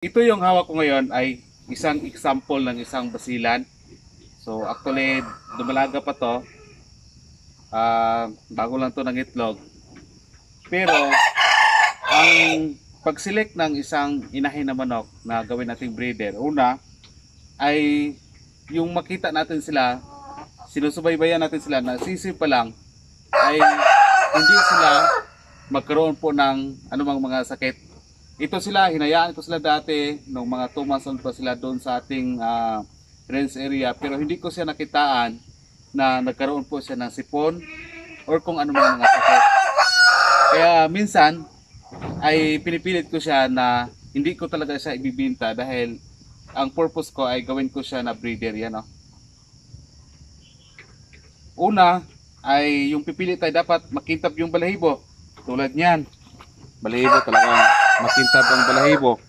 Ito yung hawak ko ngayon ay isang example ng isang basilan. So actually dumalaga pa to. Bago lang to ng itlog. Pero ang pag-select ng isang inahin na manok na gawin nating breeder, una ay yung makita natin sila, sinusubaybayan natin sila na sisi pa lang ay hindi sila magkaroon po ng anumang mga sakit. Ito sila, hinayaan ko sila dati nung mga 2 months old pa sila doon sa ating range area, pero hindi ko siya nakitaan na nagkaroon po siya ng sipon or kung ano mga sakit. Kaya minsan ay pinipilit ko siya na hindi ko talaga siya ibibinta dahil ang purpose ko ay gawin ko siya na breeder. Yan, oh. Una ay yung pipili tayo dapat makintab yung balahibo. Tulad niyan. Balahibo talagang makintab ang balahibo.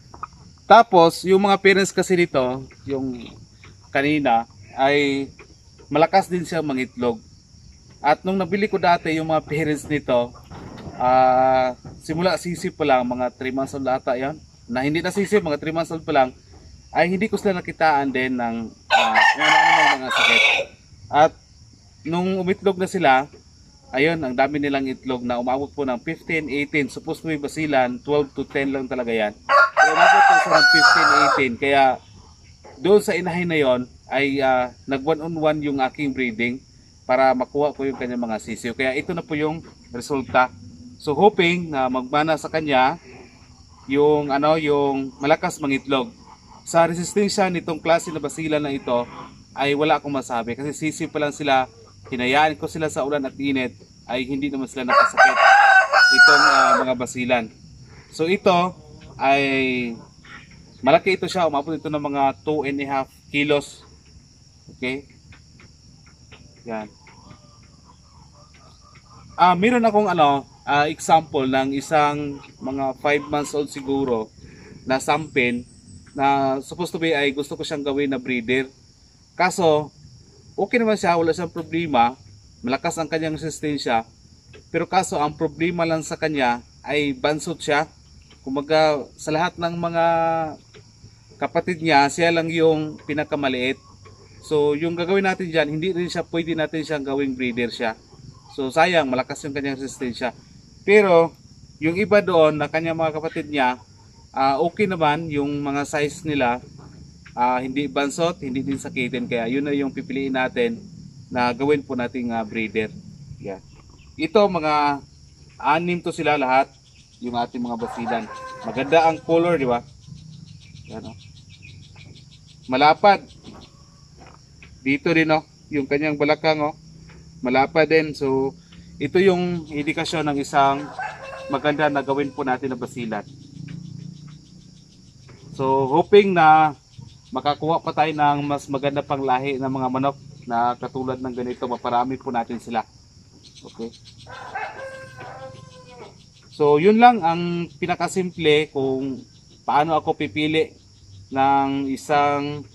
Tapos yung mga parents kasi dito, yung kanina ay malakas din siya mangitlog. At nung nabili ko dati yung mga parents nito, simula sisi pa lang, mga 3 months old ata yan, na hindi na sisi, mga 3 months old pa lang, ay hindi ko sila nakitaan din ng mga sakit. At nung umitlog na sila, ayun, ang dami nilang itlog na umabot po ng 15, 18. Suppose may basilan, 12 to 10 lang talaga yan. Pero umabot po siya ng 15, 18. Kaya doon sa inahin na yon ay nag one-on-one yung aking breeding para makuha ko yung kanyang mga sisiyo. Kaya ito na po yung resulta. So hoping na magmana sa kanya yung yung malakas mangitlog. Sa resistensya nitong klase na basilan na ito ay wala akong masabi kasi sisi pa lang sila. Hinayaan ko sila sa ulan at init ay hindi naman sila nakasakit itong mga basilan. So ito ay malaki ito siya, umabot ito ng mga 2.5 kilos. Okay? Yan. Meron akong example ng isang mga 5 months old siguro na sampin na supposed to be ay gusto ko siyang gawin na breeder. Kaso okay naman siya, wala siyang problema, malakas ang kanyang resistensya, pero kaso ang problema lang sa kanya ay bansot siya. Kumaga sa lahat ng mga kapatid niya, siya lang yung pinakamaliit. So yung gagawin natin dyan, hindi rin siya pwede natin siyang gawing breeder siya. So sayang, malakas yung kanyang resistensya. Pero yung iba doon na kanyang mga kapatid niya, okay naman yung mga size nila. Hindi bansot, hindi din sakitin, kaya yun na yung pipiliin natin na gawin po nating breeder. Yeah. Ito mga 6 to sila lahat, yung ating mga basilan. Maganda ang color, di ba? Yan, oh. Malapad. Dito din, oh, yung kanyang balakang, oh. Malapad din. So ito yung indikasyon ng isang maganda na gawin po natin na basilan. So hoping na makakuha pa tayo ng mas maganda pang lahi ng mga manok na katulad ng ganito, maparami po natin sila. Okay. So yun lang ang pinakasimple kung paano ako pipili ng isang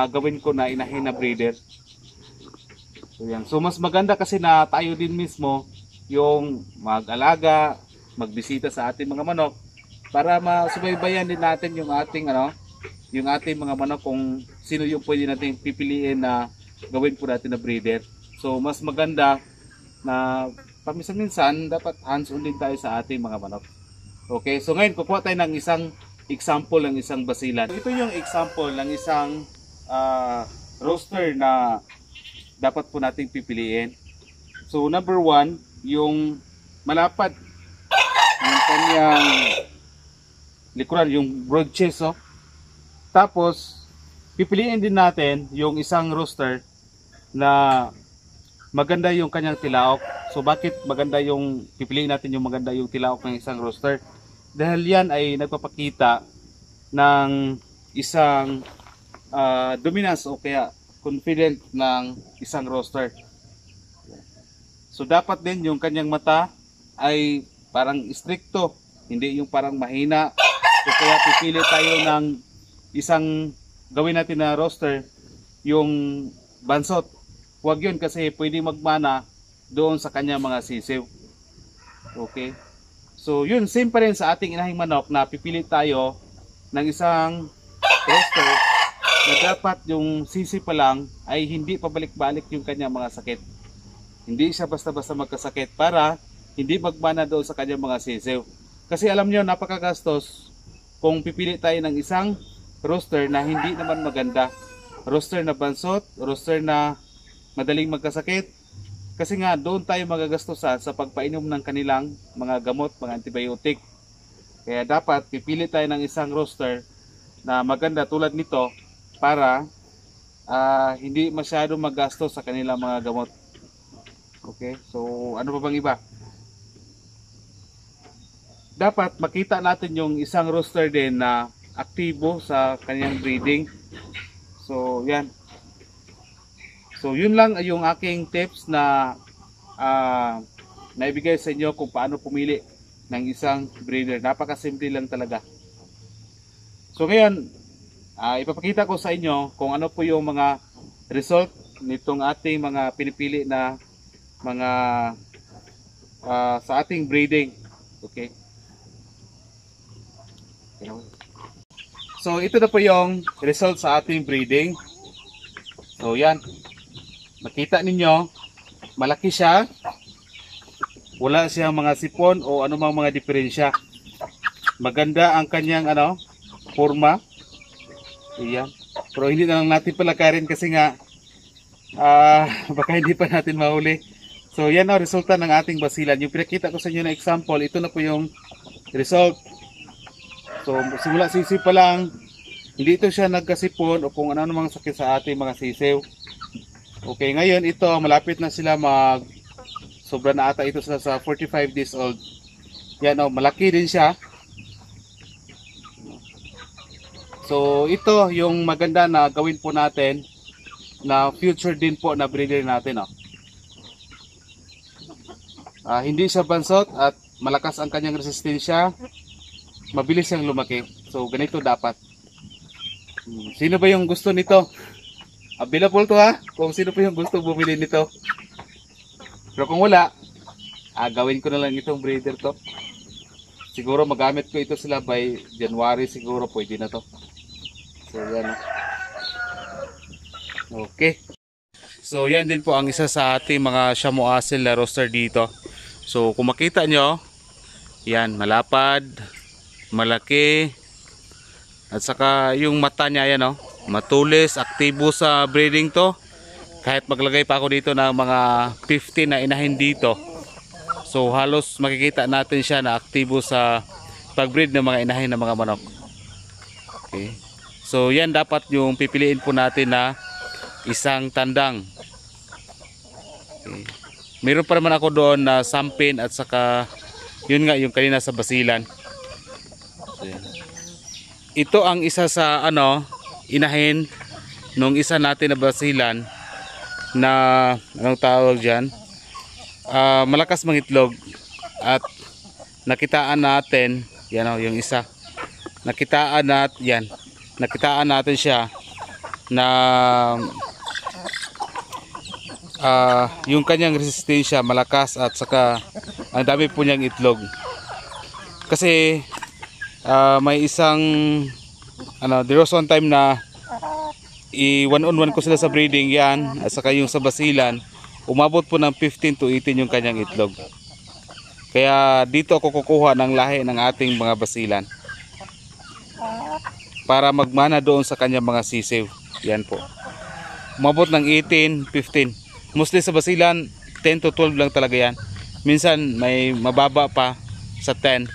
gawin ko na inahin na breeder. So yan. So mas maganda kasi na tayo din mismo yung mag-alaga, magbisita sa ating mga manok para masubaybayan din natin yung ating yung ating mga manok kung sino yung pwede natin pipiliin na gawin po natin na breeder. So mas maganda na paminsan-minsan dapat hands-on din tayo sa ating mga manok. Okay, so ngayon kukuha tayo ng isang example ng isang basilan. Ito yung example ng isang roster na dapat po nating pipiliin. So number 1, yung malapad, yung kanyang likuran, yung broad chest, oh. Tapos, pipiliin din natin yung isang rooster na maganda yung kanyang tilaok. So, bakit maganda yung, pipiliin natin yung maganda yung tilaok ng isang rooster? Dahil yan ay nagpapakita ng isang dominance o kaya confident ng isang rooster. So, dapat din yung kanyang mata ay parang stricto, hindi yung parang mahina. So, kaya pipili tayo ng isang gawin natin na roster yung bansot. Huwag yun kasi pwede magmana doon sa kanya mga sisiw. Okay? So yun, same pa rin sa ating inahing manok na pipili tayo ng isang rooster na dapat yung sisi pa lang ay hindi pabalik-balik yung kanyang mga sakit. Hindi siya basta-basta magkasakit para hindi magmana doon sa kanyang mga sisiw. Kasi alam nyo, napakagastos kung pipili tayo ng isang rooster na hindi naman maganda. Rooster na bansot, rooster na madaling magkasakit. Kasi nga doon tayo magagastosan sa pagpainom ng kanilang mga gamot, mga antibiotic. Kaya dapat pipili tayo ng isang rooster na maganda tulad nito para hindi masyado magastos sa kanilang mga gamot. Okay, so ano pa bang iba? Dapat makita natin yung isang rooster din na aktibo sa kanyang breeding. So yan. So yun lang yung aking tips na naibigay sa inyo kung paano pumili ng isang breeder. Napakasimple lang talaga. So ngayon, ipapakita ko sa inyo kung ano po yung mga result nitong ating mga pinipili na mga sa ating breeding. Okay. So ito na po yung result sa ating breeding. So yan. Makita ninyo, malaki siya. Wala siyang mga sipon o anumang mga diferensya. Maganda ang kanyang forma. Ayan. Pero hindi na lang natin palakarin kasi nga baka hindi pa natin mahuli. So yan ang resulta ng ating basilan. Yung pinakita ko sa inyo na example, ito na po yung result. So simula sisiw pa lang, hindi ito siya nagkasipon o kung ano namang sakit sa ating mga sisiw. Okay, ngayon ito malapit na sila sobra na ata ito sila sa 45 days old. Yan malaki din siya. So ito yung maganda na gawin po natin na future din po na breeder natin. Hindi siya bansot at malakas ang kanyang resistensya. Mabilis siyang lumaki. So ganito dapat. Sino ba yung gusto nito? Available to kung sino po yung gusto bumili nito. Pero kung wala, gawin ko na lang itong breeder to. Siguro magamit ko ito sila by January siguro, pwede na to. So yan. Okay. So yan din po ang isa sa ating mga Shamu Asil na rooster dito. So kung makita nyo, yan malapad, malaki, at saka yung mata niya yan matulis, aktibo sa breeding to. Kahit maglagay pa ako dito ng mga 50 na inahin dito, so halos makikita natin siya na aktibo sa pagbreed ng mga inahin ng mga manok. Okay. So yan dapat yung pipiliin po natin na isang tandang. Okay. Meron pa naman ako doon na sampin at saka yun nga yung kanina sa basilan. So, yan. Ito ang isa sa inahin nung isa natin na basilan na anong tawag dyan, malakas mangitlog at nakitaan natin yan yung isa, nakitaan natin siya na yung kanyang resistensya malakas at saka ang dami po niyang itlog. Kasi may isang there was one time na i-1-on-1 ko sila sa breeding yan at saka yung sa basilan umabot po ng 15 to 18 yung kanyang itlog. Kaya dito ako kukuha ng lahi ng ating mga basilan para magmana doon sa kanyang mga sisiw. Yan po, umabot ng 18, 15. Mostly sa basilan 10 to 12 lang talaga yan. Minsan may mababa pa sa 10.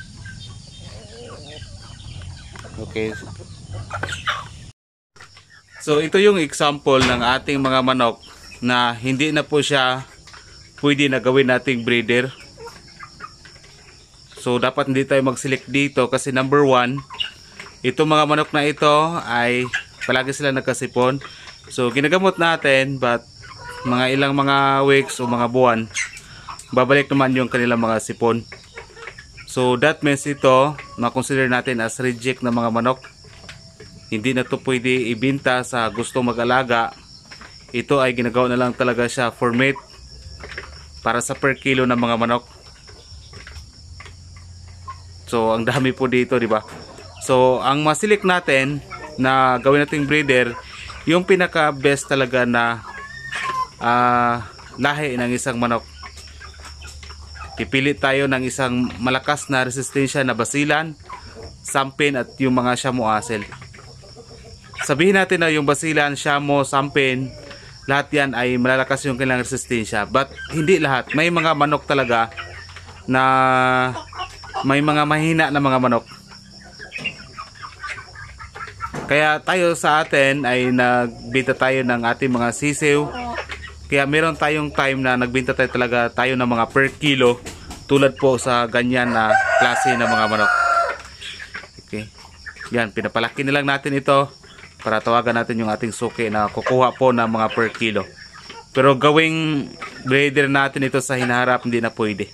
Okay. So ito yung example ng ating mga manok na hindi na po siya pwede na gawin nating breeder. So dapat hindi tayo mag-select dito kasi number 1, itong mga manok na ito ay palagi sila nagkasipon. So ginagamot natin but mga ilang mga weeks o mga buwan babalik naman yung kanilang mga sipon. So that means ito na-consider natin as reject na mga manok. Hindi na to pwede ibenta sa gusto mag-alaga. Ito ay ginagawa na lang talaga siya for meat para sa per kilo ng mga manok. So ang dami po dito, di ba? So, ang masilik natin na gawin nating breeder, yung pinaka best talaga na lahi ng isang manok. Pipili tayo ng isang malakas na resistensya na basilan, sampin at yung mga Shamo Asel. Sabihin natin na yung basilan, Shamo, sampin, lahat yan ay malalakas yung kanilang resistensya. But hindi lahat. May mga manok talaga na may mga mahina na mga manok. Kaya tayo sa atin ay nagbenta tayo ng ating mga sisiw. Kaya meron tayong time na nagbenta tayo ng mga per kilo, tulad po sa ganyan na klase ng mga manok. Okay. Yan, pinapalaki na lang natin ito para tawagan natin yung ating suki na kukuha po ng mga per kilo. Pero gawing breeder natin ito sa hinaharap, hindi na pwede.